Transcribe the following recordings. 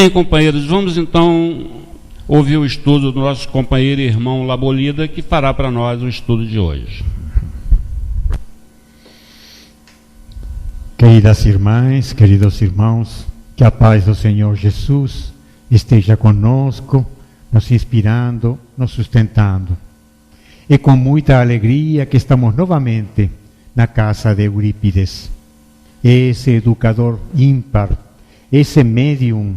Bem, companheiros, vamos então ouvir o estudo do nosso companheiro e irmão Labolida, que fará para nós o estudo de hoje. Queridas irmãs, queridos irmãos, que a paz do Senhor Jesus esteja conosco, nos inspirando, nos sustentando. E com muita alegria que estamos novamente na casa de Eurípides, esse educador ímpar, esse médium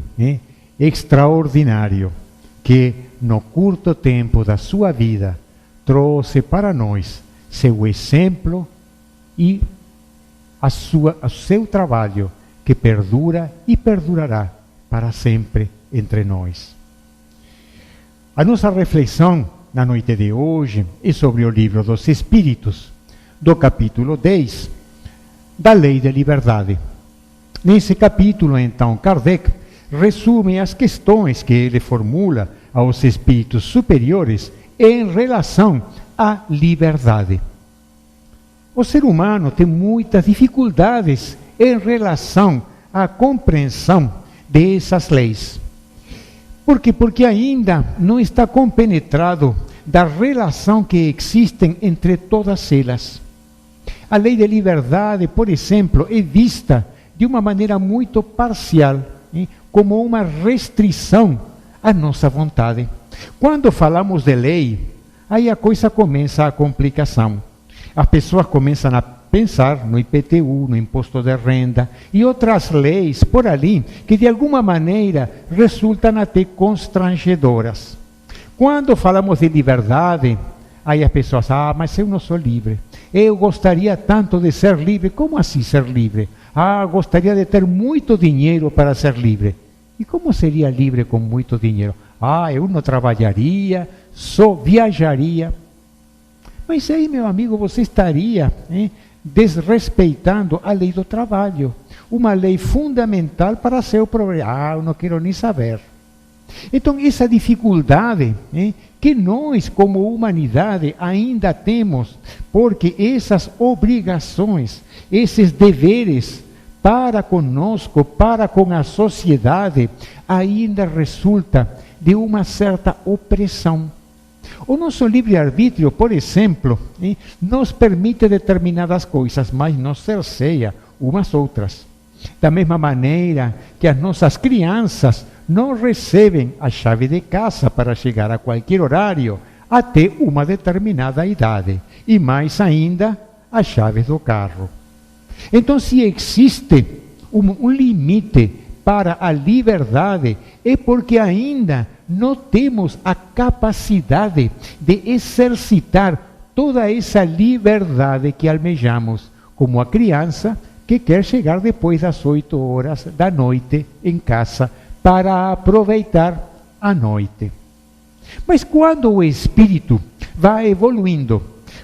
extraordinário que no curto tempo da sua vida trouxe para nós seu exemplo e o seu trabalho que perdura e perdurará para sempre entre nós. A nossa reflexão na noite de hoje é sobre o livro dos Espíritos, do capítulo 10, da Lei da Liberdade. Nesse capítulo, então, Kardec resume as questões que ele formula aos espíritos superiores em relação à liberdade. O ser humano tem muitas dificuldades em relação à compreensão dessas leis. Por quê? Porque ainda não está compenetrado da relação que existe entre todas elas. A lei da liberdade, por exemplo, é vista de uma maneira muito parcial, como uma restrição à nossa vontade. Quando falamos de lei, aí a coisa começa a complicação. As pessoas começam a pensar no IPTU, no imposto de renda e outras leis por ali que de alguma maneira resultam até constrangedoras. Quando falamos de liberdade, aí as pessoas, mas eu não sou livre. Eu gostaria tanto de ser livre. Como assim ser livre? Gostaria de ter muito dinheiro para ser livre. E como seria livre com muito dinheiro? Eu não trabalharia, só viajaria. Mas aí, meu amigo, você estaria desrespeitando a lei do trabalho. Uma lei fundamental para seu progresso. Eu não quero nem saber. Então, essa dificuldade que nós, como humanidade, ainda temos, porque essas obrigações, esses deveres para conosco, para com a sociedade, ainda resulta de uma certa opressão. O nosso livre-arbítrio, por exemplo, nos permite determinadas coisas, mas nos cerceia umas outras. Da mesma maneira que as nossas crianças não recebem a chave de casa para chegar a qualquer horário até uma determinada idade, e mais ainda as chaves do carro. Então, se existe um limite para a liberdade, é porque ainda não temos a capacidade de exercitar toda essa liberdade que almejamos, como a criança que quer chegar depois das 8 horas da noite em casa para aproveitar a noite. Mas quando o espírito vai evoluindo,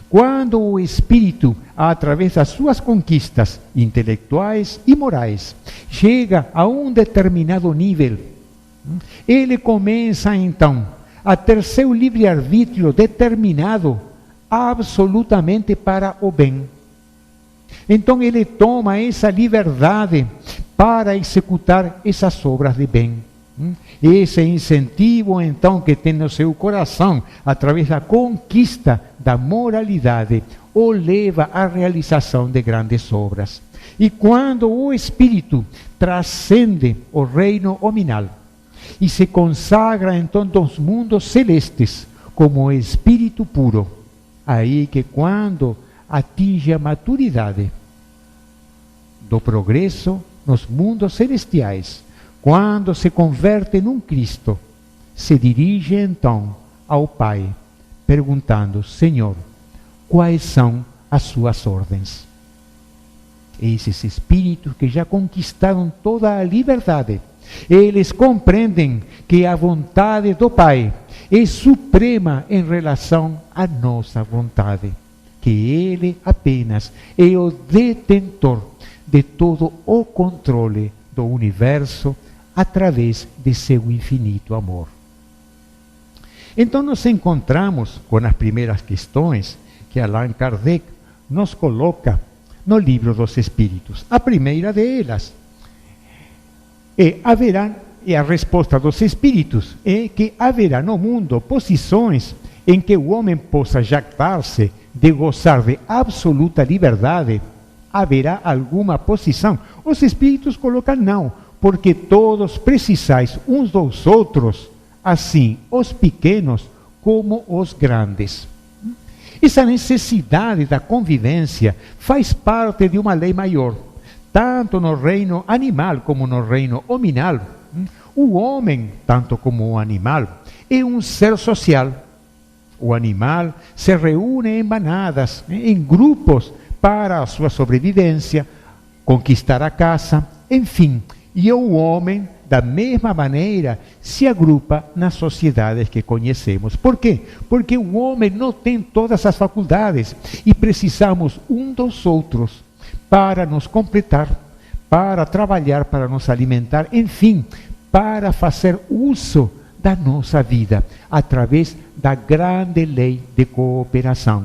quando o espírito, através das suas conquistas intelectuais e morais, chega a um determinado nível, ele começa então a ter seu livre-arbítrio determinado absolutamente para o bem. Então ele toma essa liberdade para executar essas obras de bem. Esse incentivo, então, que tem no seu coração, através da conquista da moralidade, o leva à realização de grandes obras. E quando o espírito transcende o reino hominal e se consagra, então, dos mundos celestes como espírito puro, aí que quando atinge a maturidade do progresso nos mundos celestiais, quando se converte num Cristo, se dirige então ao Pai, perguntando: Senhor, quais são as suas ordens? Esses espíritos que já conquistaram toda a liberdade, eles compreendem que a vontade do Pai é suprema em relação à nossa vontade, que Ele apenas é o detentor de todo o controle do universo através de seu infinito amor. Então nos encontramos com as primeiras questões que Allan Kardec nos coloca no Livro dos Espíritos. A primeira delas é: haverá e a resposta dos espíritos é que haverá no mundo posições em que o homem possa jactar-se de gozar de absoluta liberdade. Haverá alguma posição? Os espíritos colocam não, porque todos precisais uns dos outros, assim os pequenos como os grandes. Essa necessidade da convivência faz parte de uma lei maior, tanto no reino animal como no reino hominal. O homem, tanto como o animal, é um ser social. O animal se reúne em manadas, em grupos, para a sua sobrevivência, conquistar a caça, enfim. E o homem, da mesma maneira, se agrupa nas sociedades que conhecemos. Por quê? Porque o homem não tem todas as faculdades e precisamos um dos outros para nos completar, para trabalhar, para nos alimentar, enfim, para fazer uso da nossa vida, através da grande lei de cooperação.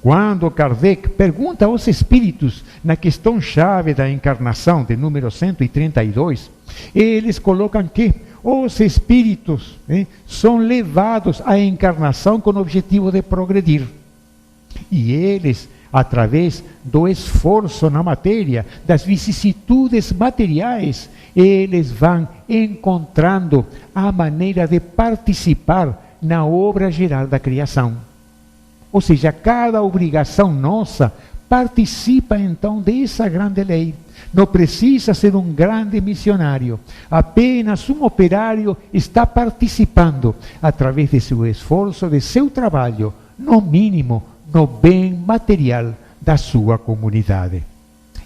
Quando Kardec pergunta aos espíritos na questão-chave da encarnação, de número 132, eles colocam que os espíritos são levados à encarnação com o objetivo de progredir. E eles, através do esforço na matéria, das vicissitudes materiais, eles vão encontrando a maneira de participar na obra geral da criação. Ou seja, cada obrigação nossa participa então dessa grande lei. Não precisa ser um grande missionário, apenas um operário está participando através de seu esforço, de seu trabalho, no mínimo, no bem material da sua comunidade.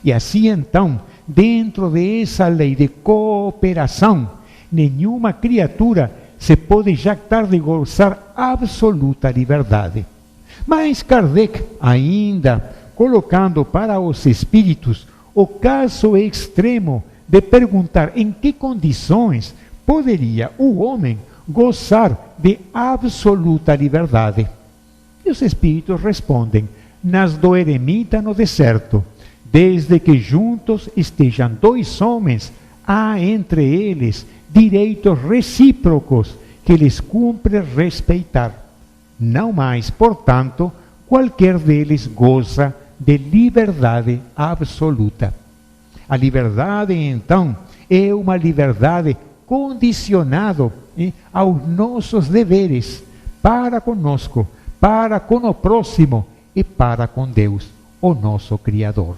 E assim então, dentro dessa lei de cooperação, nenhuma criatura se pode jactar de gozar absoluta liberdade. Mas Kardec, ainda colocando para os espíritos o caso extremo de perguntar em que condições poderia o homem gozar de absoluta liberdade. E os espíritos respondem: nas do eremita no deserto, desde que juntos estejam dois homens, há entre eles direitos recíprocos que lhes cumpre respeitar. Não mais, portanto, qualquer deles goza de liberdade absoluta. A liberdade, então, é uma liberdade condicionada aos nossos deveres para conosco, para com o próximo e para com Deus, o nosso Criador.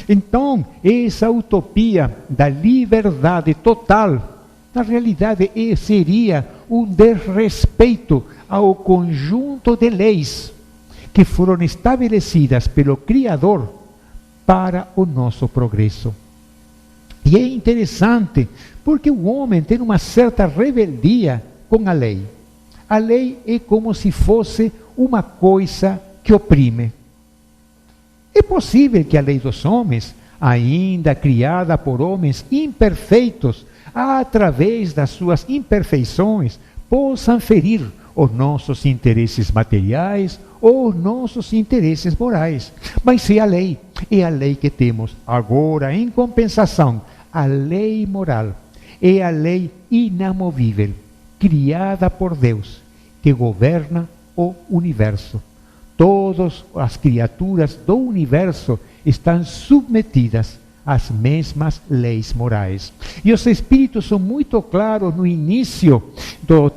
Então, essa utopia da liberdade total, na realidade, seria um desrespeito ao conjunto de leis que foram estabelecidas pelo Criador para o nosso progresso. E é interessante, porque o homem tem uma certa rebeldia com a lei. A lei é como se fosse uma coisa que oprime. É possível que a lei dos homens, ainda criada por homens imperfeitos, através das suas imperfeições, possam ferir os nossos interesses materiais ou os nossos interesses morais. Mas é a lei que temos. Agora, em compensação, a lei moral é a lei inamovível, criada por Deus, que governa o universo. Todas as criaturas do universo estão submetidas às mesmas leis morais. E os espíritos são muito claros no início da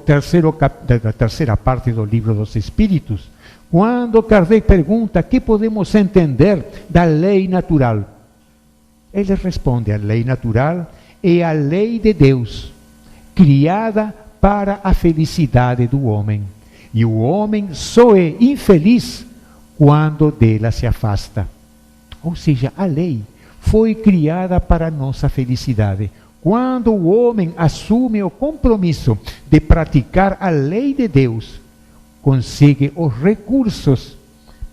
terceira parte do livro dos Espíritos, quando Kardec pergunta: que podemos entender da lei natural? Ele responde: a lei natural é a lei de Deus, criada para a felicidade do homem. E o homem só é infeliz quando dela se afasta. Ou seja, a lei foi criada para a nossa felicidade. Quando o homem assume o compromisso de praticar a lei de Deus, consegue os recursos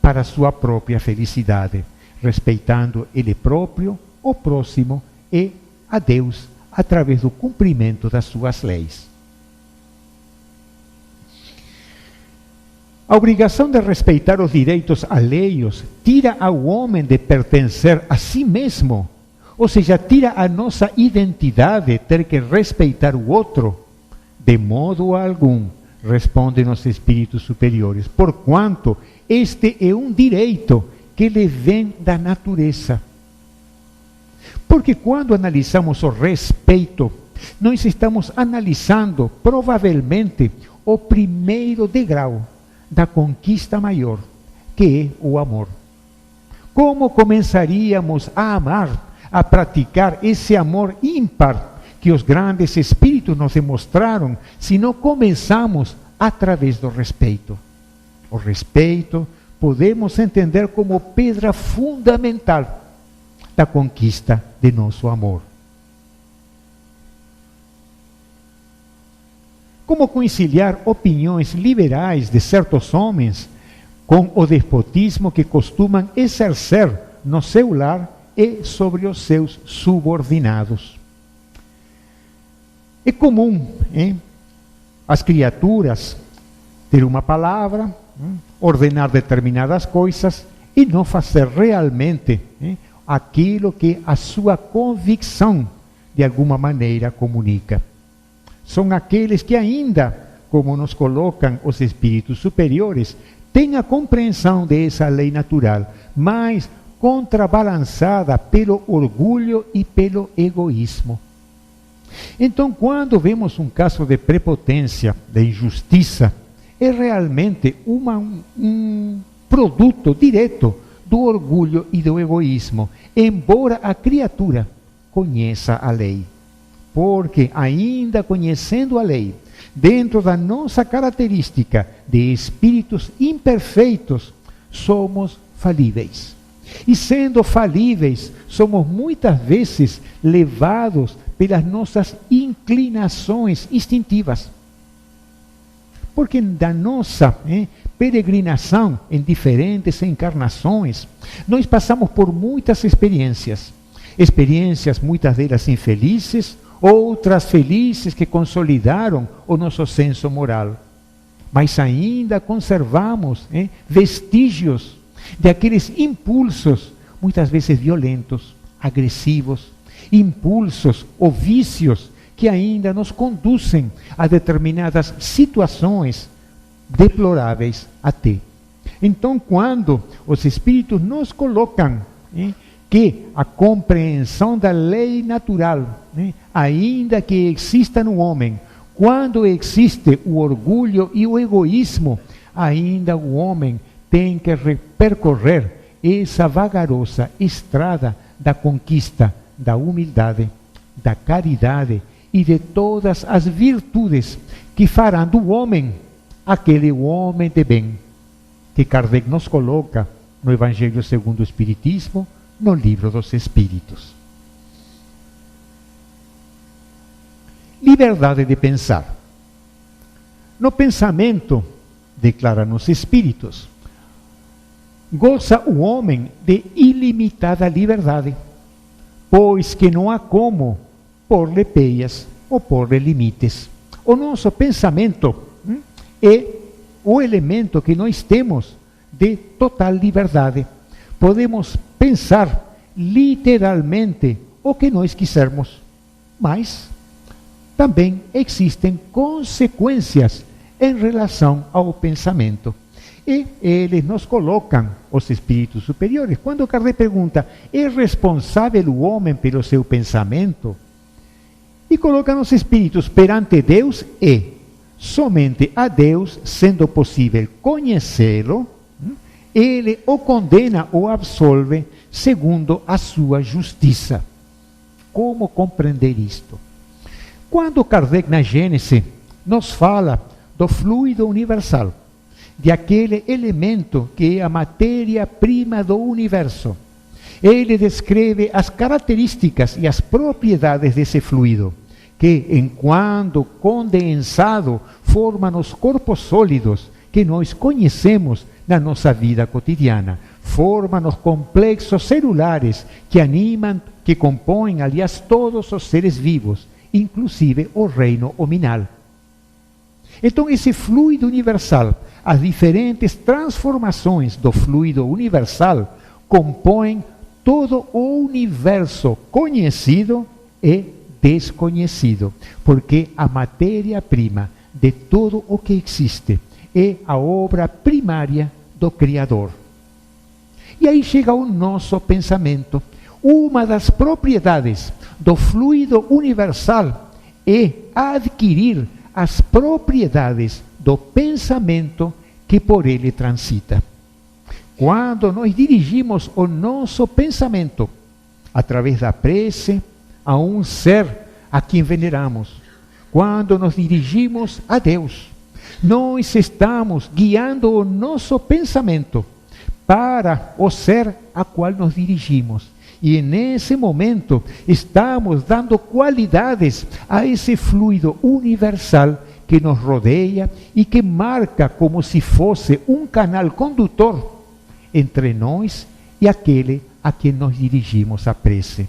para a sua própria felicidade, respeitando ele próprio, o próximo e a Deus, através do cumprimento das suas leis. A obrigação de respeitar os direitos alheios tira ao homem de pertencer a si mesmo, Ou seja, tira a nossa identidade, ter que respeitar o outro. De modo algum, respondem os espíritos superiores, porquanto este é um direito que lhe vem da natureza. Porque quando analisamos o respeito, nós estamos analisando provavelmente o primeiro degrau da conquista maior, que é o amor. Como começaríamos a amar, a praticar esse amor ímpar que os grandes espíritos nos demonstraram, se não começamos através do respeito? O respeito podemos entender como pedra fundamental da conquista de nosso amor. Como conciliar opiniões liberais de certos homens com o despotismo que costumam exercer no seu lar e sobre os seus subordinados? É comum as criaturas ter uma palavra, ordenar determinadas coisas e não fazer realmente aquilo que a sua convicção de alguma maneira comunica. São aqueles que ainda, como nos colocam os espíritos superiores, têm a compreensão dessa lei natural, mas contrabalançada pelo orgulho e pelo egoísmo. Então, quando vemos um caso de prepotência, de injustiça, é realmente um produto direto do orgulho e do egoísmo, embora a criatura conheça a lei. Porque, ainda conhecendo a lei, dentro da nossa característica de espíritos imperfeitos, somos falíveis. E sendo falíveis, somos muitas vezes levados pelas nossas inclinações instintivas. Porque da nossa peregrinação em diferentes encarnações, nós passamos por muitas experiências. Experiências, muitas delas infelizes, outras felizes que consolidaram o nosso senso moral. Mas ainda conservamos vestígios de aqueles impulsos, muitas vezes violentos, agressivos, impulsos ou vícios que ainda nos conduzem a determinadas situações deploráveis até. Então, quando os espíritos nos colocam que a compreensão da lei natural, ainda que exista no homem, quando existe o orgulho e o egoísmo, ainda o homem tem que percorrer essa vagarosa estrada da conquista da humildade, da caridade e de todas as virtudes que farão do homem aquele homem de bem, que Kardec nos coloca no Evangelho segundo o Espiritismo, no Livro dos Espíritos. Liberdade de pensar. No pensamento, declaram os Espíritos, goza o homem de ilimitada liberdade, pois que não há como pôr-lhe peias ou pôr-lhe limites. O nosso pensamento é o elemento que nós temos de total liberdade. Podemos pensar literalmente o que nós quisermos, mas também existem consequências em relação ao pensamento. E eles nos colocam, os espíritos superiores, quando Kardec pergunta, é responsável o homem pelo seu pensamento? E colocam os espíritos perante Deus somente a Deus, sendo possível conhecê-lo, ele o condena ou absolve segundo a sua justiça. Como compreender isto? Quando Kardec, na Gênese, nos fala do fluido universal, de aquele elemento que é a matéria-prima do universo, ele descreve as características e as propriedades desse fluido, que, enquanto condensado, formam os corpos sólidos que nós conhecemos na nossa vida cotidiana. Formam os complexos celulares que animam, que compõem, aliás, todos os seres vivos, inclusive o reino hominal. Então, esse fluido universal, as diferentes transformações do fluido universal, compõem todo o universo conhecido e desconhecido, porque a matéria-prima de tudo o que existe é a obra primária do Criador. E aí chega o nosso pensamento. Uma das propriedades do fluido universal é adquirir as propriedades do pensamento que por ele transita. Quando nós dirigimos o nosso pensamento através da prece a um ser a quem veneramos, quando nos dirigimos a Deus, nós estamos guiando o nosso pensamento para o ser a qual nos dirigimos. E nesse momento estamos dando qualidades a esse fluido universal que nos rodeia e que marca como se fosse um canal condutor entre nós e aquele a quem nos dirigimos a prece.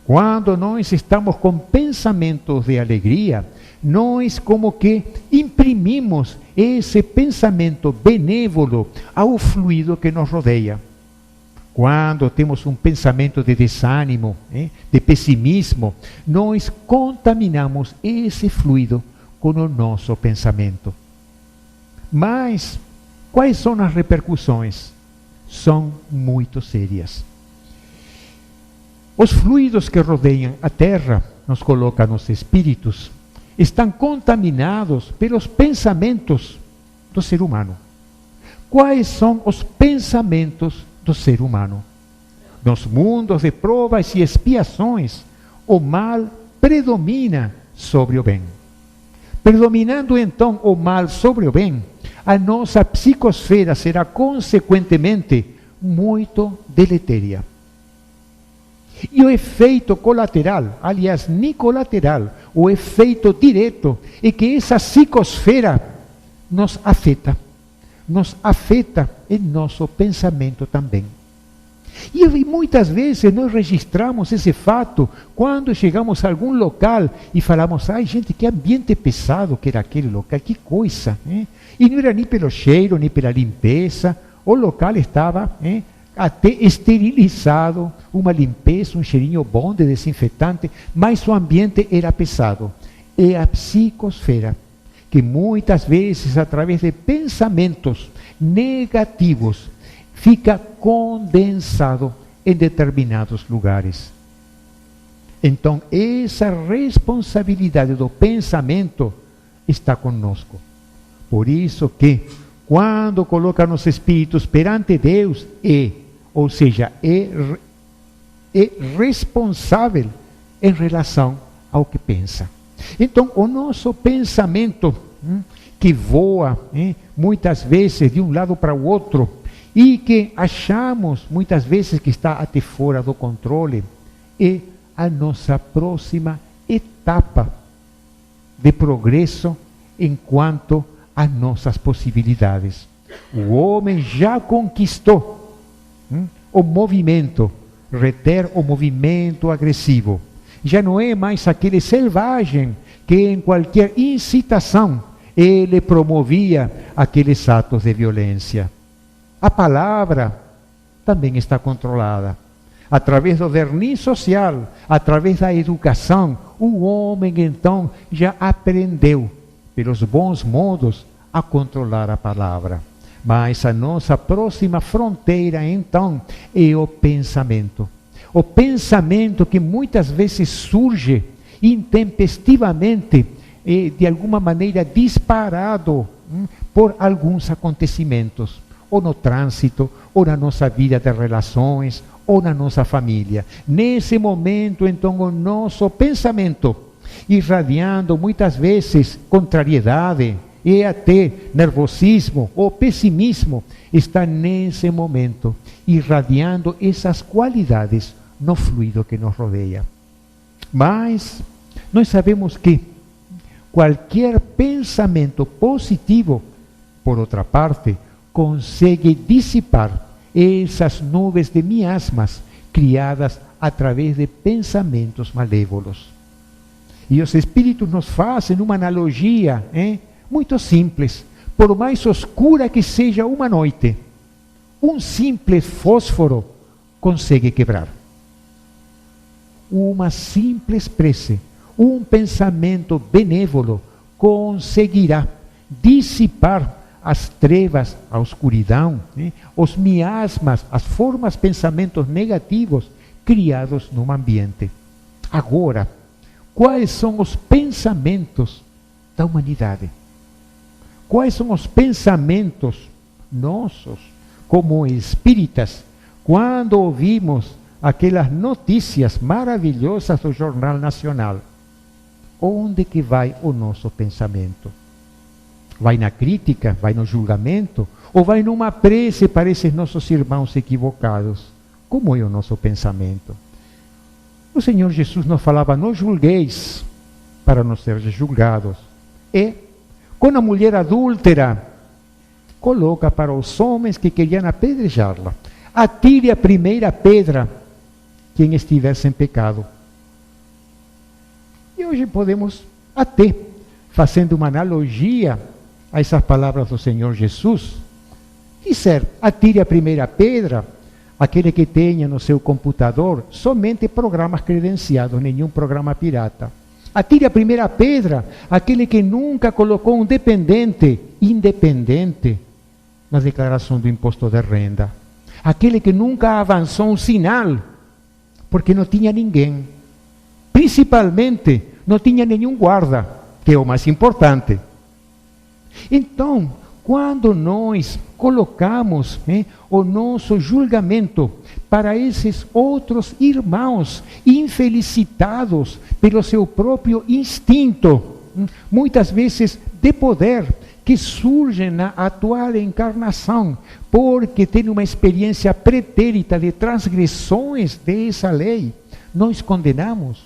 Quando nós estamos com pensamentos de alegria, nós como que imprimimos esse pensamento benévolo ao fluido que nos rodeia. Quando temos um pensamento de desânimo, de pessimismo, nós contaminamos esse fluido com o nosso pensamento. Mas quais são as repercussões? São muito sérias. Os fluidos que rodeiam a Terra, nos colocam nos espíritos, estão contaminados pelos pensamentos do ser humano. Quais são os pensamentos do ser humano? Nos mundos de provas e expiações, o mal predomina sobre o bem. Predominando então o mal sobre o bem, a nossa psicosfera será consequentemente muito deletéria. E o efeito colateral, aliás, nem colateral, o efeito direto é que essa psicosfera nos afeta em nosso pensamento também. E muitas vezes nós registramos esse fato quando chegamos a algum local e falamos: ai gente, que ambiente pesado que era aquele local, que coisa. E não era nem pelo cheiro, nem pela limpeza, o local estava até esterilizado, uma limpeza, um cheirinho bom de desinfetante, mas o ambiente era pesado. É a psicosfera que muitas vezes, através de pensamentos negativos, fica condensado em determinados lugares. Então, essa responsabilidade do pensamento está conosco. Por isso que, quando coloca nos espíritos perante Deus, é responsável em relação ao que pensa. Então, o nosso pensamento, que voa muitas vezes de um lado para o outro, e que achamos muitas vezes que está até fora do controle, é a nossa próxima etapa de progresso enquanto às nossas possibilidades. O homem já conquistou o movimento, reter o movimento agressivo. Já não é mais aquele selvagem que em qualquer incitação ele promovia aqueles atos de violência. A palavra também está controlada. Através do verniz social, através da educação, o homem então já aprendeu, pelos bons modos, a controlar a palavra. Mas a nossa próxima fronteira então é o pensamento. O pensamento que muitas vezes surge intempestivamente, de alguma maneira disparado por alguns acontecimentos, ou no trânsito, ou na nossa vida de relações, ou na nossa família. Nesse momento, então, o nosso pensamento, irradiando muitas vezes contrariedade, e até nervosismo ou pessimismo, está nesse momento irradiando essas qualidades no fluido que nos rodeia. Mas nós sabemos que qualquer pensamento positivo, por outra parte, consegue dissipar essas nuvens de miasmas criadas através de pensamentos malévolos. E os espíritos nos fazem uma analogia muito simples. Por mais oscura que seja uma noite, um simples fósforo consegue quebrar. Uma simples prece, um pensamento benévolo conseguirá dissipar as trevas, a escuridão, os miasmas, as formas, pensamentos negativos criados no ambiente. Agora, quais são os pensamentos da humanidade? Quais são os pensamentos nossos, como espíritas, quando ouvimos aquelas notícias maravilhosas do Jornal Nacional? Onde que vai o nosso pensamento? Vai na crítica, vai no julgamento, ou vai numa prece para esses nossos irmãos equivocados? Como é o nosso pensamento? O Senhor Jesus nos falava: não julgueis para não ser julgados. E, com a mulher adúltera, coloca para os homens que queriam apedrejá-la: atire a primeira pedra quem estiver sem pecado. E hoje podemos, até fazendo uma analogia a essas palavras do Senhor Jesus, dizer: atire a primeira pedra aquele que tenha no seu computador somente programas credenciados, nenhum programa pirata. Atire a primeira pedra aquele que nunca colocou um dependente independente na declaração do imposto de renda. Aquele que nunca avançou um sinal, porque não tinha ninguém. Principalmente, não tinha nenhum guarda, que é o mais importante. Então, quando nós colocamos o nosso julgamento para esses outros irmãos infelicitados pelo seu próprio instinto, muitas vezes de poder, que surgem na atual encarnação, porque têm uma experiência pretérita de transgressões dessa lei, nós condenamos.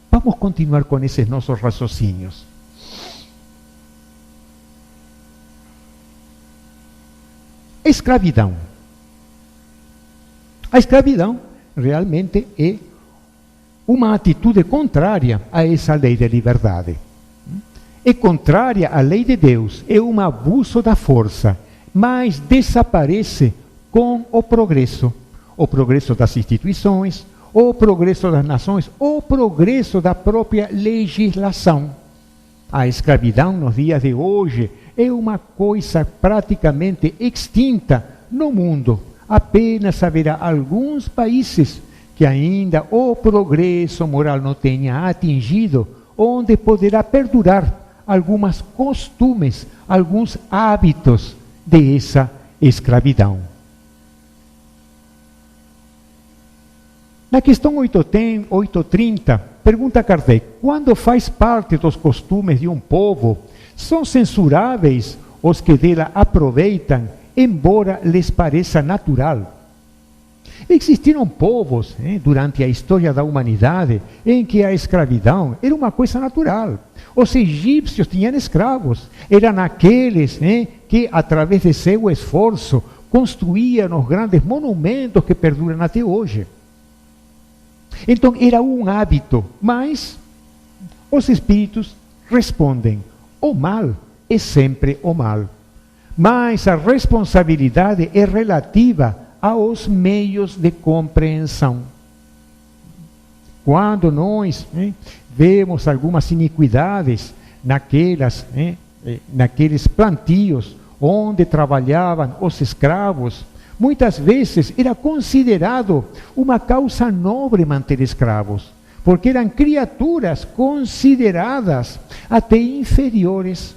Vamos continuar com esses nossos raciocínios. Escravidão. A escravidão realmente é uma atitude contrária a essa lei de liberdade. É contrária à lei de Deus, é um abuso da força, mas desaparece com o progresso das instituições, o progresso das nações, o progresso da própria legislação. A escravidão nos dias de hoje é uma coisa praticamente extinta no mundo. Apenas haverá alguns países que ainda o progresso moral não tenha atingido, onde poderá perdurar alguns costumes, alguns hábitos dessa escravidão. Na questão 830, pergunta Kardec: quando faz parte dos costumes de um povo, são censuráveis os que dela aproveitam, embora lhes pareça natural? Existiram povos, durante a história da humanidade, em que a escravidão era uma coisa natural. Os egípcios tinham escravos, eram aqueles que, através de seu esforço, construíam os grandes monumentos que perduram até hoje. Então era um hábito, mas os espíritos respondem: o mal é sempre o mal, mas a responsabilidade é relativa aos meios de compreensão. Quando nós vemos algumas iniquidades naqueles plantios onde trabalhavam os escravos, muitas vezes era considerado uma causa nobre manter escravos, porque eram criaturas consideradas até inferiores.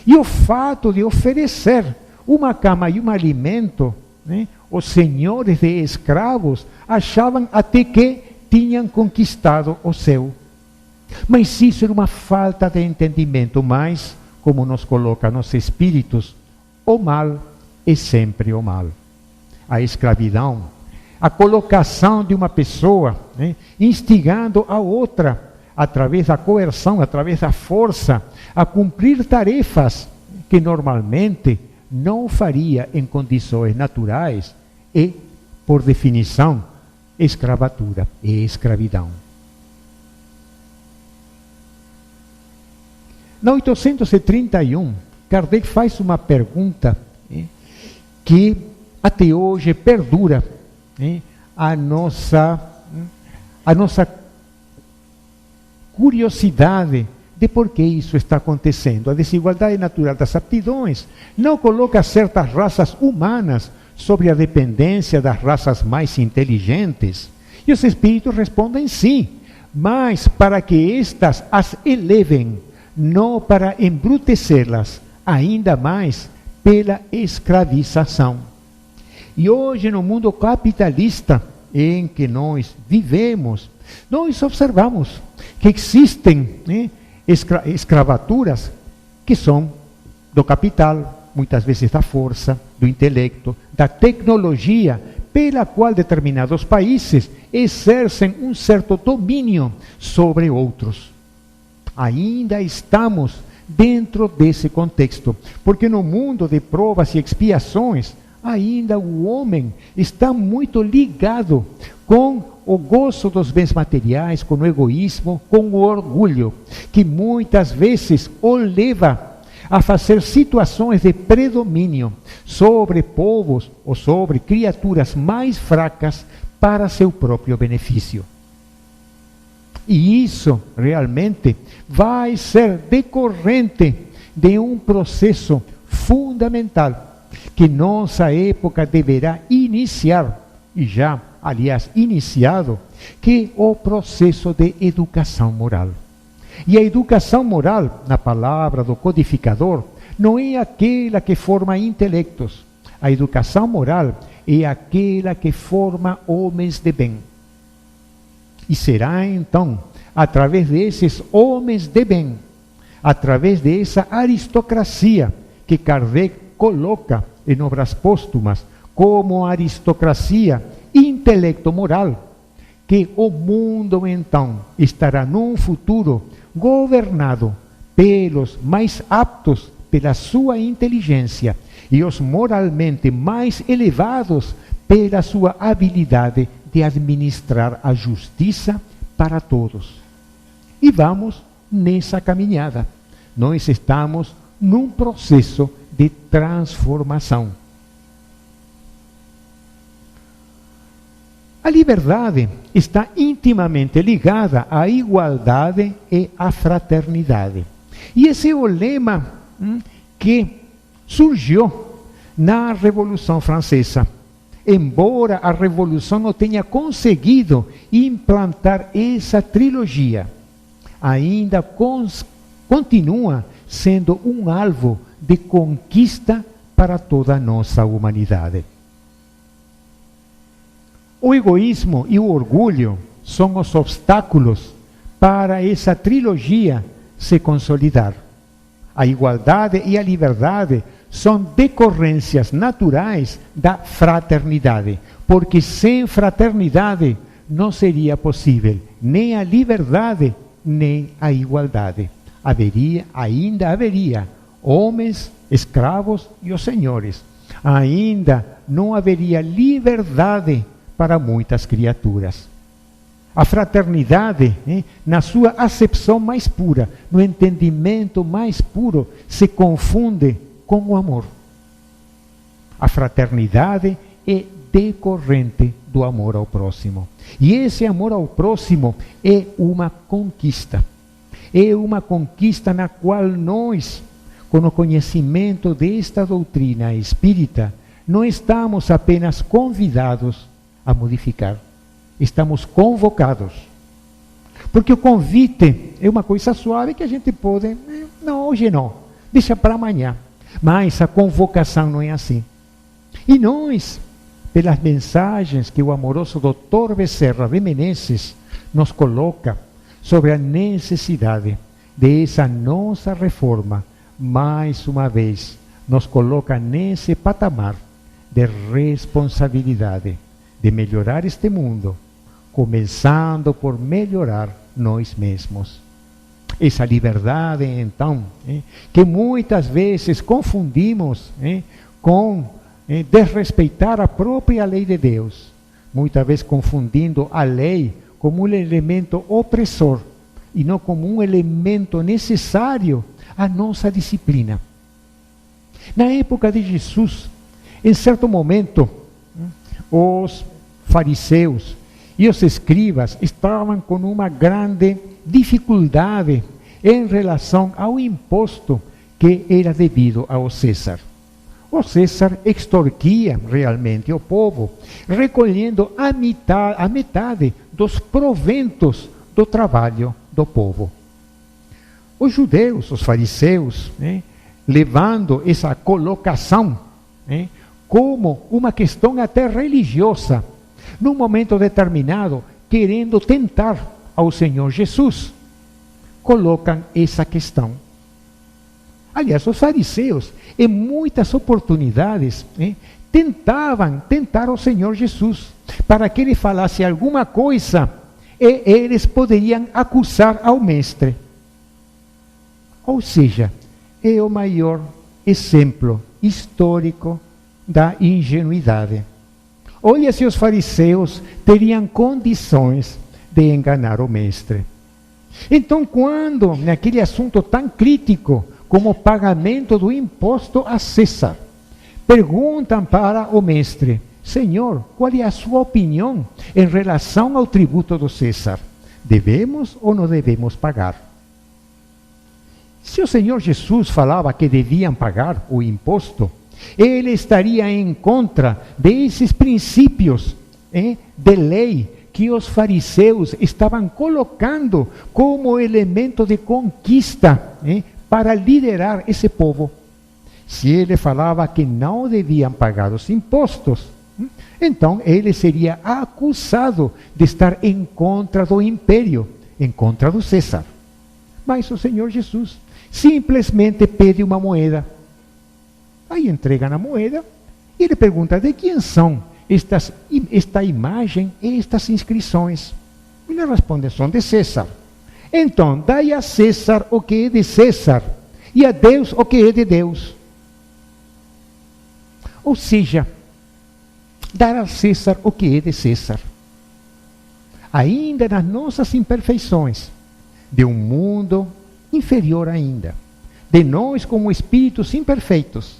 E o fato de oferecer uma cama e um alimento, os senhores de escravos achavam até que tinham conquistado o céu. Mas isso era uma falta de entendimento. Mas, como nos coloca nos espíritos, o mal é sempre o mal. A escravidão, a colocação de uma pessoa, instigando a outra, através da coerção, através da força, a cumprir tarefas que normalmente não faria em condições naturais, é, por definição, escravatura, é escravidão. Na 831, Kardec faz uma pergunta que até hoje perdura a nossa curiosidade de por que isso está acontecendo. A desigualdade natural das aptidões não coloca certas raças humanas sobre a dependência das raças mais inteligentes. E os espíritos respondem sim, mas para que estas as elevem, não para embrutecê-las ainda mais pela escravização. E hoje, no mundo capitalista em que nós vivemos, nós observamos que existem escravaturas que são do capital, muitas vezes da força, do intelecto, da tecnologia, pela qual determinados países exercem um certo domínio sobre outros. Ainda estamos dentro desse contexto, porque no mundo de provas e expiações, ainda o homem está muito ligado com o gozo dos bens materiais, com o egoísmo, com o orgulho, que muitas vezes o leva a fazer situações de predomínio sobre povos ou sobre criaturas mais fracas para seu próprio benefício. E isso realmente vai ser decorrente de um processo fundamental que nossa época deverá iniciar, e já, aliás, iniciado, que é o processo de educação moral. E a educação moral, na palavra do codificador, não é aquela que forma intelectos. A educação moral é aquela que forma homens de bem. E será então, através desses homens de bem, através dessa aristocracia que Kardec coloca em Obras Póstumas como aristocracia intelecto-moral, que o mundo então estará num futuro governado pelos mais aptos pela sua inteligência e os moralmente mais elevados pela sua habilidade de administrar a justiça para todos. E vamos nessa caminhada. Nós estamos num processo de transformação. A liberdade está intimamente ligada à igualdade e à fraternidade. E esse é o lema que surgiu na Revolução Francesa. Embora a Revolução não tenha conseguido implantar essa trilogia, ainda continua sendo um alvo de conquista para toda a nossa humanidade. O egoísmo e o orgulho são os obstáculos para essa trilogia se consolidar. A igualdade e a liberdade são decorrências naturais da fraternidade, porque sem fraternidade não seria possível nem a liberdade nem a igualdade. Ainda haveria homens, escravos e os senhores. Ainda não haveria liberdade para muitas criaturas. A fraternidade, na sua acepção mais pura, no entendimento mais puro, se confunde com o amor. A fraternidade é decorrente do amor ao próximo. E esse amor ao próximo é uma conquista. É uma conquista na qual nós, com o conhecimento desta doutrina espírita, não estamos apenas convidados a modificar. Estamos convocados. Porque o convite é uma coisa suave que a gente pode... Não, hoje não. Deixa para amanhã. Mas a convocação não é assim. E nós, pelas mensagens que o amoroso Dr. Bezerra de Menezes nos coloca sobre a necessidade dessa nossa reforma, mais uma vez, nos coloca nesse patamar de responsabilidade, de melhorar este mundo, começando por melhorar nós mesmos. Essa liberdade, então, que muitas vezes confundimos com desrespeitar a própria lei de Deus, muitas vezes confundindo a lei como um elemento opressor e não como um elemento necessário à nossa disciplina. Na época de Jesus, Em certo momento, os fariseus e os escribas estavam com uma grande dificuldade em relação ao imposto que era devido ao César. O César extorquia realmente o povo, recolhendo a metade dos proventos do trabalho do povo. Os judeus, os fariseus, levando essa colocação como uma questão até religiosa, num momento determinado, querendo tentar ao Senhor Jesus, colocam essa questão. Aliás, os fariseus, em muitas oportunidades, tentavam tentar o Senhor Jesus, para que ele falasse alguma coisa, e eles poderiam acusar ao mestre. Ou seja, é o maior exemplo histórico da ingenuidade. Olha se os fariseus teriam condições de enganar o mestre. Então, quando, naquele assunto tão crítico como o pagamento do imposto a César, perguntam para o mestre: Senhor, qual é a sua opinião em relação ao tributo do César? Devemos ou não devemos pagar? Se o Senhor Jesus falava que deviam pagar o imposto, ele estaria em contra desses princípios de lei que os fariseus estavam colocando como elemento de conquista para liderar esse povo. Se ele falava que não deviam pagar os impostos, então ele seria acusado de estar em contra do império, em contra do César. Mas o Senhor Jesus simplesmente pede uma moeda. Aí entregam a moeda e ele pergunta: de quem são esta imagem e estas inscrições? E ele responde: são de César. Então, dai a César o que é de César, e a Deus o que é de Deus. Ou seja, dar a César o que é de César. Ainda nas nossas imperfeições, de um mundo inferior ainda, de nós como espíritos imperfeitos,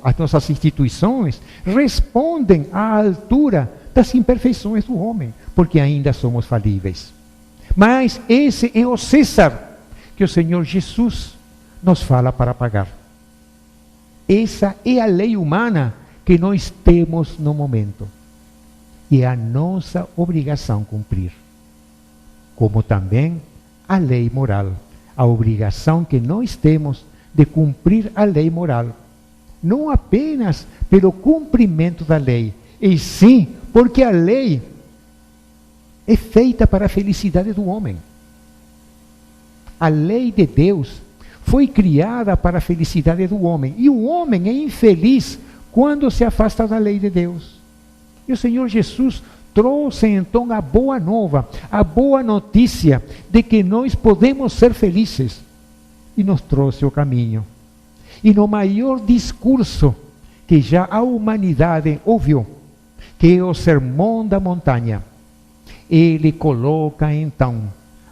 as nossas instituições respondem à altura das imperfeições do homem, porque ainda somos falíveis. Mas esse é o César que o Senhor Jesus nos fala para pagar. Essa é a lei humana que nós temos no momento. E é a nossa obrigação cumprir. Como também a lei moral, a obrigação que nós temos de cumprir a lei moral. Não apenas pelo cumprimento da lei, e sim porque a lei é feita para a felicidade do homem. A lei de Deus foi criada para a felicidade do homem, e o homem é infeliz quando se afasta da lei de Deus. E o Senhor Jesus trouxe então a boa nova, a boa notícia de que nós podemos ser felizes, e nos trouxe o caminho. E no maior discurso que já a humanidade ouviu, que é o Sermão da Montanha, ele coloca então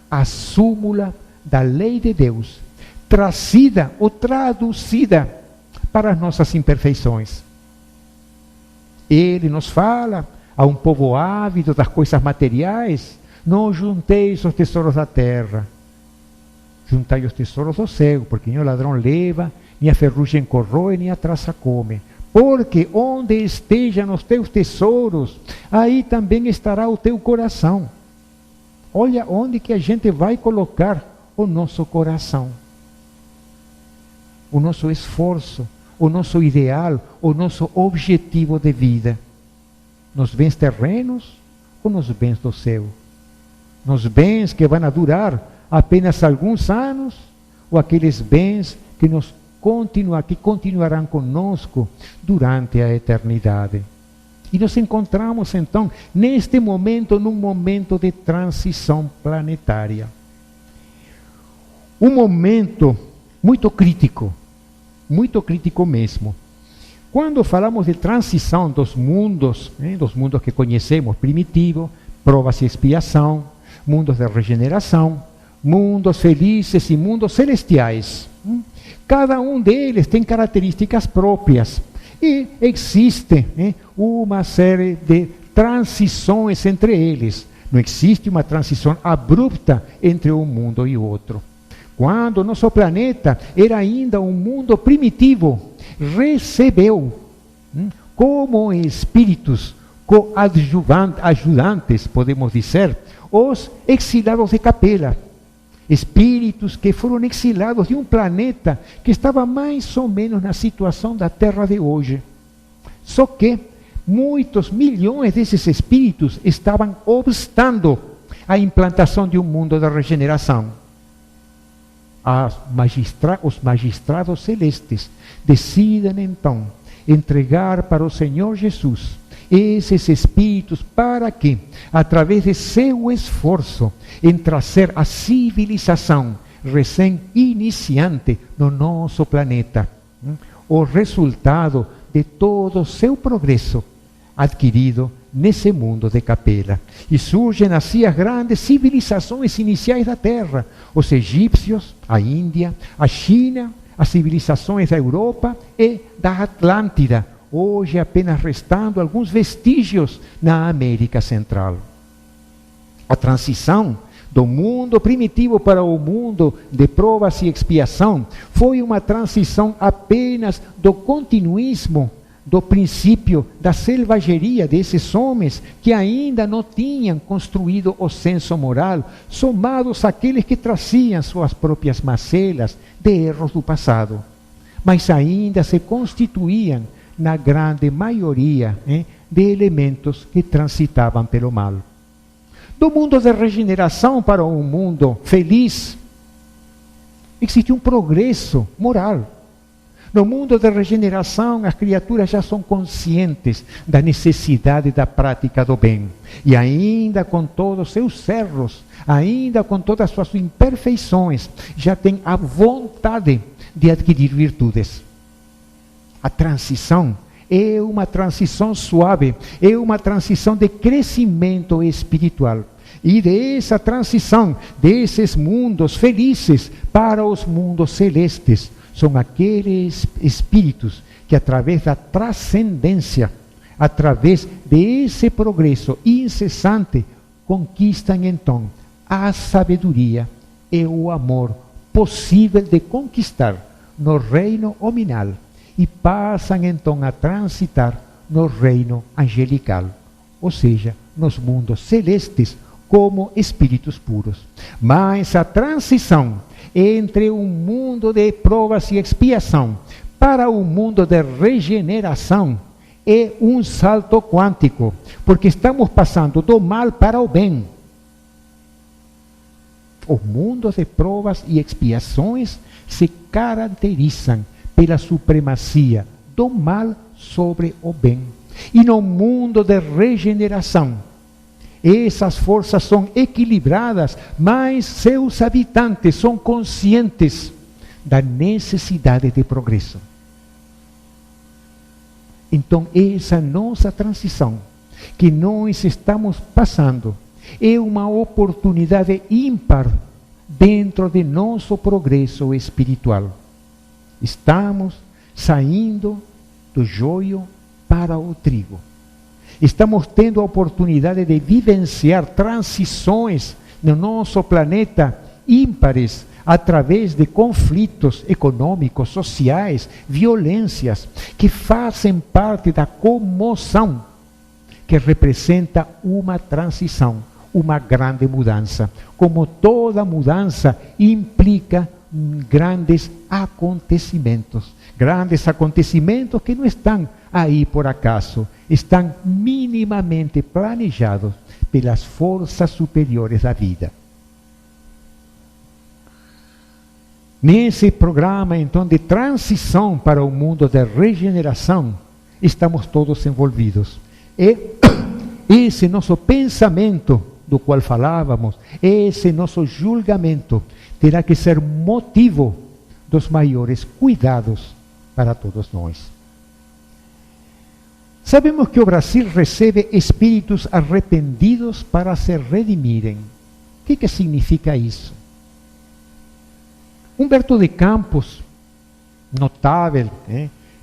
a súmula da lei de Deus, trazida ou traduzida para as nossas imperfeições. Ele nos fala a um povo ávido das coisas materiais: não junteis os tesouros da terra, juntai os tesouros do céu, porque nem o ladrão leva, nem a ferrugem corrói, nem a traça come. Porque onde estejam os teus tesouros, aí também estará o teu coração. Olha onde que a gente vai colocar o nosso coração, o nosso esforço, o nosso ideal, o nosso objetivo de vida. Nos bens terrenos ou nos bens do céu? Nos bens que vão durar apenas alguns anos, ou aqueles bens que continuarão conosco durante a eternidade? E nos encontramos então neste momento, num momento de transição planetária. Um momento muito crítico mesmo. Quando falamos de transição dos mundos que conhecemos, primitivo, provas e expiação, mundos de regeneração, mundos felizes e mundos celestiais, cada um deles tem características próprias E existe uma série de transições entre eles. Não existe uma transição abrupta entre um mundo e outro. Quando nosso planeta era ainda um mundo primitivo, recebeu como espíritos coadjuvantes, podemos dizer, os exilados de Capela. Espíritos que foram exilados de um planeta que estava mais ou menos na situação da Terra de hoje. Só que muitos milhões desses espíritos estavam obstando a implantação de um mundo de regeneração. Os magistrados celestes decidem então entregar para o Senhor Jesus esses espíritos para que, através de seu esforço em trazer a civilização recém-iniciante no nosso planeta, o resultado de todo o seu progresso adquirido nesse mundo de Capela. E surgem assim as grandes civilizações iniciais da Terra, os egípcios, a Índia, a China, as civilizações da Europa e da Atlântida, hoje apenas restando alguns vestígios na América Central. A transição do mundo primitivo para o mundo de provas e expiação foi uma transição apenas do continuismo, do princípio da selvageria desses homens que ainda não tinham construído o senso moral, somados àqueles que traziam suas próprias mazelas de erros do passado, mas ainda se constituíam na grande maioria de elementos que transitavam pelo mal. Do mundo de regeneração para um mundo feliz, existe um progresso moral. No mundo de regeneração, as criaturas já são conscientes da necessidade da prática do bem. E ainda com todos os seus erros, ainda com todas as suas imperfeições, já têm a vontade de adquirir virtudes. A transição é uma transição suave, é uma transição de crescimento espiritual. E dessa transição, desses mundos felizes para os mundos celestes, são aqueles espíritos que, através da transcendência, através desse progresso incessante, conquistam então a sabedoria e o amor possível de conquistar no reino hominal e passam então a transitar no reino angelical, ou seja, nos mundos celestes como espíritos puros. Mas a transição entre um mundo de provas e expiação para um mundo de regeneração é um salto quântico, porque estamos passando do mal para o bem. Os mundos de provas e expiações se caracterizam pela supremacia do mal sobre o bem. E no mundo de regeneração, essas forças são equilibradas, mas seus habitantes são conscientes da necessidade de progresso. Então, essa nossa transição que nós estamos passando é uma oportunidade ímpar dentro de nosso progresso espiritual. Estamos saindo do joio para o trigo. Estamos tendo a oportunidade de vivenciar transições no nosso planeta ímpares através de conflitos econômicos, sociais, violências, que fazem parte da comoção que representa uma transição, uma grande mudança. Como toda mudança implica grandes acontecimentos que não estão aí por acaso, estão minimamente planejados pelas forças superiores da vida. Nesse programa, então, de transição para o mundo de regeneração, estamos todos envolvidos. E esse nosso pensamento, do qual falávamos, esse nosso julgamento, terá que ser motivo dos maiores cuidados para todos nós. Sabemos que o Brasil recebe espíritos arrependidos para se redimirem. O que significa isso? Humberto de Campos, notável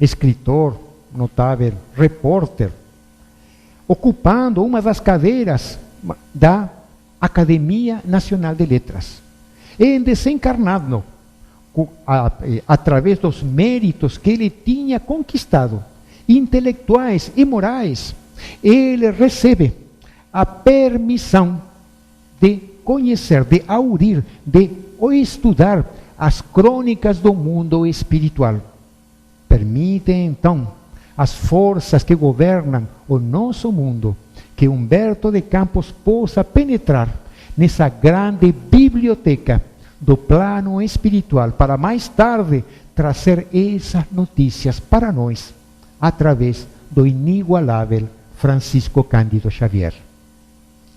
escritor notável repórter, ocupando uma das cadeiras da Academia Nacional de Letras, em desencarnado, através dos méritos que ele tinha conquistado, intelectuais e morais, ele recebe a permissão de conhecer, de aurir, de estudar as crônicas do mundo espiritual. Permite, então, as forças que governam o nosso mundo, que Humberto de Campos possa penetrar nessa grande biblioteca do plano espiritual, para mais tarde trazer essas notícias para nós, através do inigualável Francisco Cândido Xavier.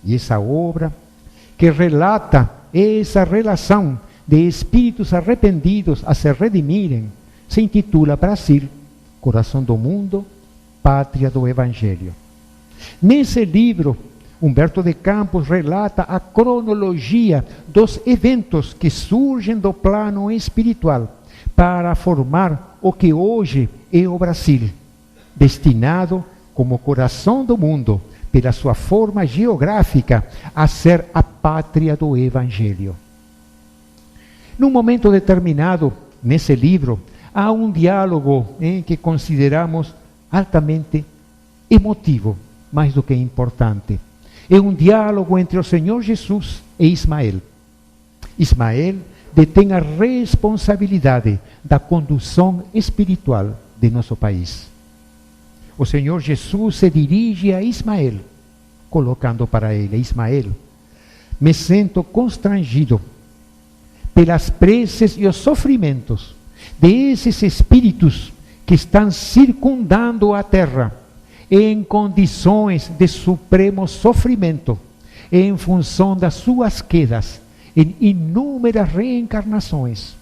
E essa obra, que relata essa relação de espíritos arrependidos a se redimirem, se intitula Brasil, Coração do Mundo, Pátria do Evangelho. Nesse livro, Humberto de Campos relata a cronologia dos eventos que surgem do plano espiritual para formar o que hoje é o Brasil, destinado como coração do mundo, pela sua forma geográfica, a ser a pátria do Evangelho. Num momento determinado, nesse livro, há um diálogo que consideramos altamente emotivo, mais do que importante. É um diálogo entre o Senhor Jesus e Ismael. Ismael detém a responsabilidade da condução espiritual de nosso país. O Senhor Jesus se dirige a Ismael, colocando para ele: Ismael, me sinto constrangido pelas preces e os sofrimentos desses espíritos que estão circundando a terra em condições de supremo sofrimento, em função das suas quedas em inúmeras reencarnações,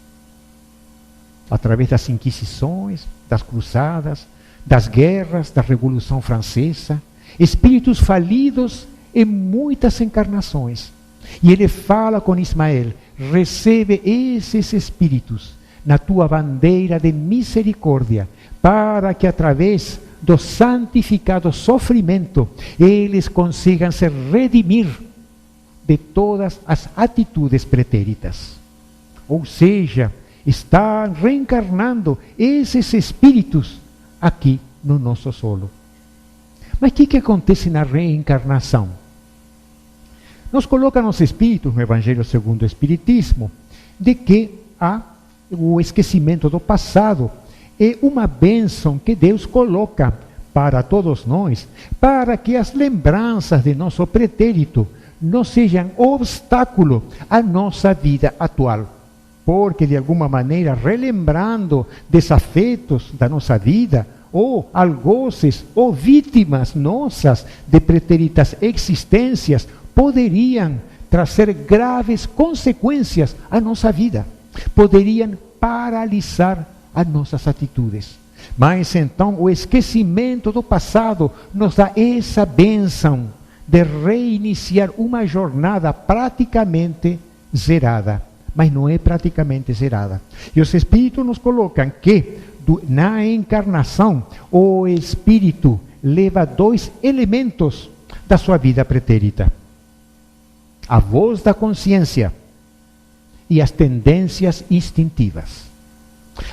através das inquisições, das cruzadas, das guerras, da Revolução Francesa, espíritos falidos em muitas encarnações. E ele fala com Ismael: recebe esses espíritos na tua bandeira de misericórdia, para que através do santificado sofrimento eles consigam se redimir de todas as atitudes pretéritas. Ou seja, estão reencarnando esses espíritos aqui no nosso solo. Mas o que acontece na reencarnação? Nos colocam os espíritos, no Evangelho segundo o Espiritismo, de que o esquecimento do passado é uma bênção que Deus coloca para todos nós, para que as lembranças de nosso pretérito não sejam obstáculo à nossa vida atual. Porque, de alguma maneira, relembrando desafetos da nossa vida, ou algozes, ou vítimas nossas de pretéritas existências, poderiam trazer graves consequências à nossa vida. Poderiam paralisar as nossas atitudes. Mas então o esquecimento do passado nos dá essa bênção de reiniciar uma jornada praticamente zerada. Mas não é praticamente zerada. E os espíritos nos colocam que na encarnação o espírito leva dois elementos da sua vida pretérita: a voz da consciência e as tendências instintivas.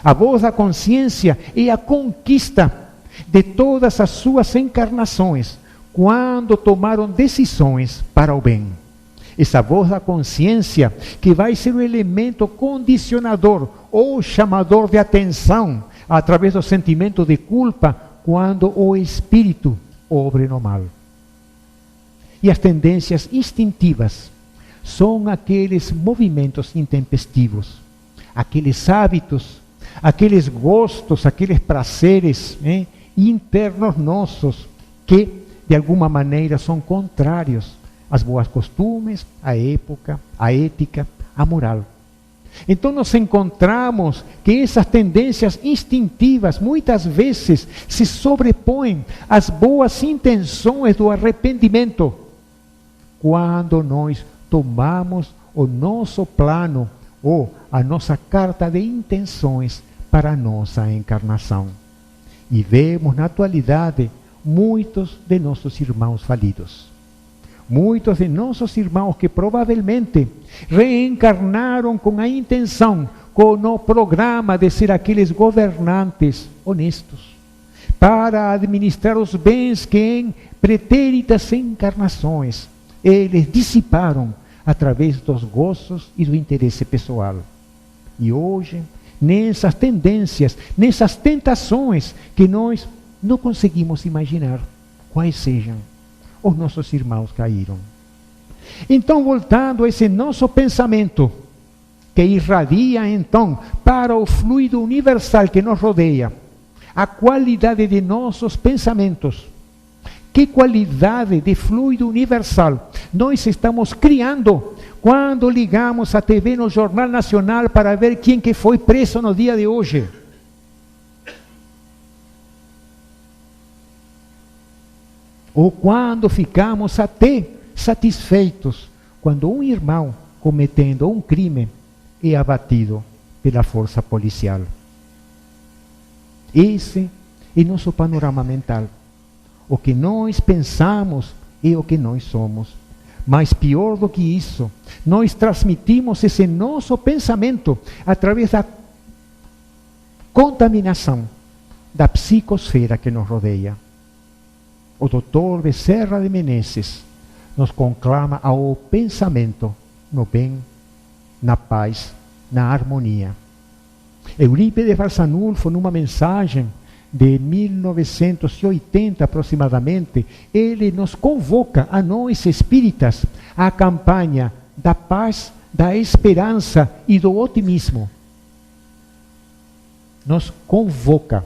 A voz da consciência é a conquista de todas as suas encarnações, quando tomaram decisões para o bem. Essa voz da consciência que vai ser o elemento condicionador ou chamador de atenção através do sentimento de culpa quando o espírito obre no mal. E as tendências instintivas são aqueles movimentos intempestivos, aqueles hábitos, aqueles gostos, aqueles prazeres internos nossos que, de alguma maneira, são contrários às boas costumes, à época, à ética, à moral. Então nós encontramos que essas tendências instintivas muitas vezes se sobrepõem às boas intenções do arrependimento, quando nós tomamos o nosso plano ou a nossa carta de intenções para a nossa encarnação. E vemos na atualidade muitos de nossos irmãos falidos. Muitos de nossos irmãos que provavelmente reencarnaram com a intenção, com o programa de ser aqueles governantes honestos, para administrar os bens que em pretéritas encarnações eles dissiparam através dos gostos e do interesse pessoal. E hoje, nessas tendências, nessas tentações que nós não conseguimos imaginar quais sejam, os nossos irmãos caíram. Então, voltando a esse nosso pensamento, que irradia então para o fluido universal que nos rodeia, a qualidade de nossos pensamentos, que qualidade de fluido universal nós estamos criando quando ligamos a TV no Jornal Nacional para ver quem que foi preso no dia de hoje. Ou quando ficamos até satisfeitos quando um irmão cometendo um crime é abatido pela força policial. Esse é nosso panorama mental. O que nós pensamos é o que nós somos. Mas pior do que isso, nós transmitimos esse nosso pensamento através da contaminação da psicosfera que nos rodeia. O Dr. Becerra de Menezes nos conclama ao pensamento no bem, na paz, na harmonia. Eurípides Barçanulfo, numa mensagem de 1980 aproximadamente, ele nos convoca a nós espíritas à campanha da paz, da esperança e do otimismo. Nos convoca,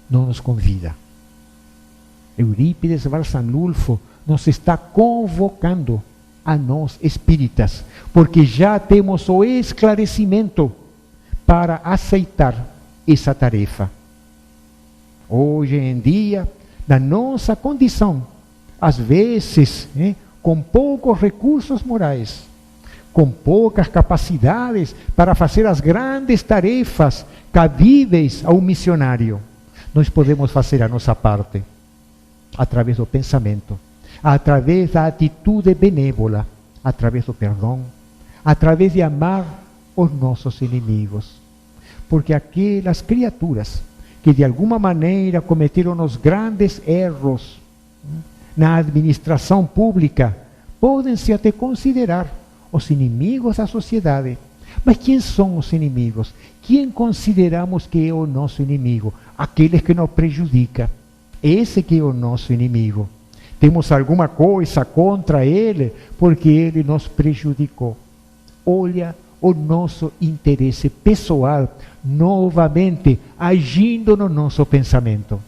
não nos convida. Eurípides Barçanulfo nos está convocando a nós espíritas, porque já temos o esclarecimento para aceitar essa tarefa. Hoje em dia, na nossa condição, às vezes, com poucos recursos morais, com poucas capacidades para fazer as grandes tarefas cabíveis a um missionário, nós podemos fazer a nossa parte, através do pensamento, através da atitude benévola, através do perdão, através de amar os nossos inimigos. Porque aquelas criaturas que de alguma maneira cometeram os grandes erros na administração pública, podem-se até considerar os inimigos da sociedade. Mas quem são os inimigos? Quem consideramos que é o nosso inimigo? Aqueles que nos prejudicam. Esse que é o nosso inimigo. Temos alguma coisa contra ele porque ele nos prejudicou. Olha o nosso interesse pessoal novamente agindo no nosso pensamento.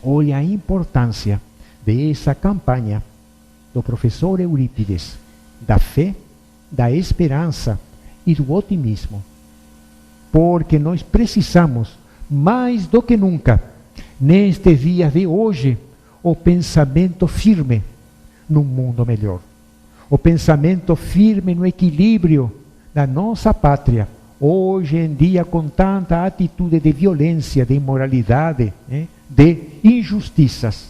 Olha a importância dessa campanha do professor Eurípides, da fé, da esperança e do otimismo. Porque nós precisamos, mais do que nunca, nestes dias de hoje, o pensamento firme num mundo melhor. O pensamento firme no equilíbrio da nossa pátria. Hoje em dia, com tanta atitude de violência, de imoralidade, de injustiças,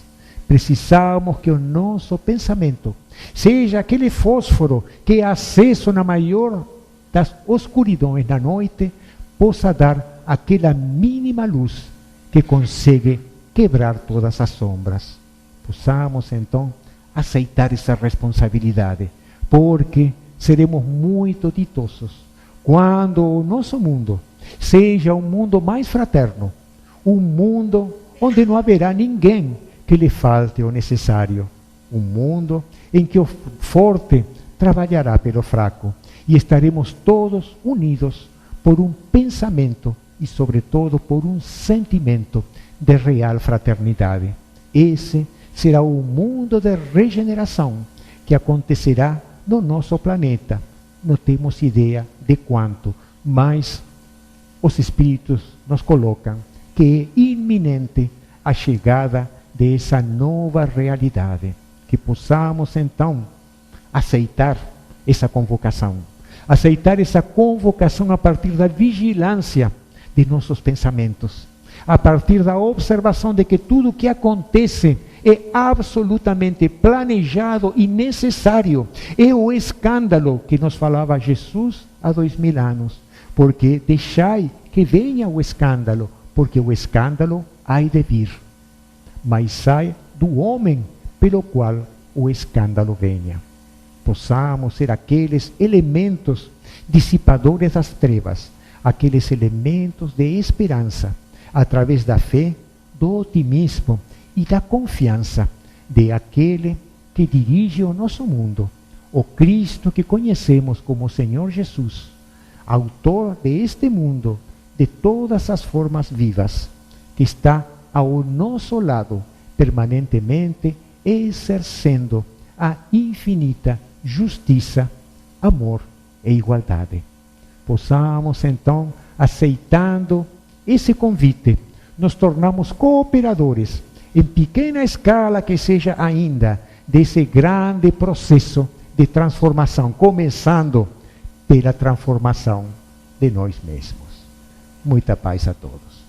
precisamos que o nosso pensamento seja aquele fósforo que é aceso na maior das escuridões da noite, possa dar aquela mínima luz que consegue quebrar todas as sombras. Possamos então aceitar essa responsabilidade, porque seremos muito ditosos quando o nosso mundo seja um mundo mais fraterno, um mundo onde não haverá ninguém que lhe falte o necessário, um mundo em que o forte trabalhará pelo fraco e estaremos todos unidos por um pensamento e, sobretudo, por um sentimento de real fraternidade. Esse será o mundo de regeneração que acontecerá no nosso planeta. Não temos ideia de quanto, mas os Espíritos nos colocam que é iminente a chegada dessa nova realidade. Que possamos, então, aceitar essa convocação. Aceitar essa convocação a partir da vigilância de nossos pensamentos. a partir da observação de que tudo que acontece é absolutamente planejado e necessário. É o escândalo que nos falava Jesus há 2000 anos. Porque deixai que venha o escândalo, porque o escândalo há de vir. Mas sai do homem pelo qual o escândalo venha. Possamos ser aqueles elementos dissipadores das trevas, aqueles elementos de esperança, através da fé, do otimismo e da confiança de aquele que dirige o nosso mundo, o Cristo que conhecemos como Senhor Jesus, autor deste mundo, de todas as formas vivas, que está ao nosso lado, permanentemente exercendo a infinita justiça, amor e igualdade. Possamos então, aceitando esse convite, nos tornarmos cooperadores, em pequena escala que seja ainda, desse grande processo de transformação, começando pela transformação de nós mesmos. Muita paz a todos.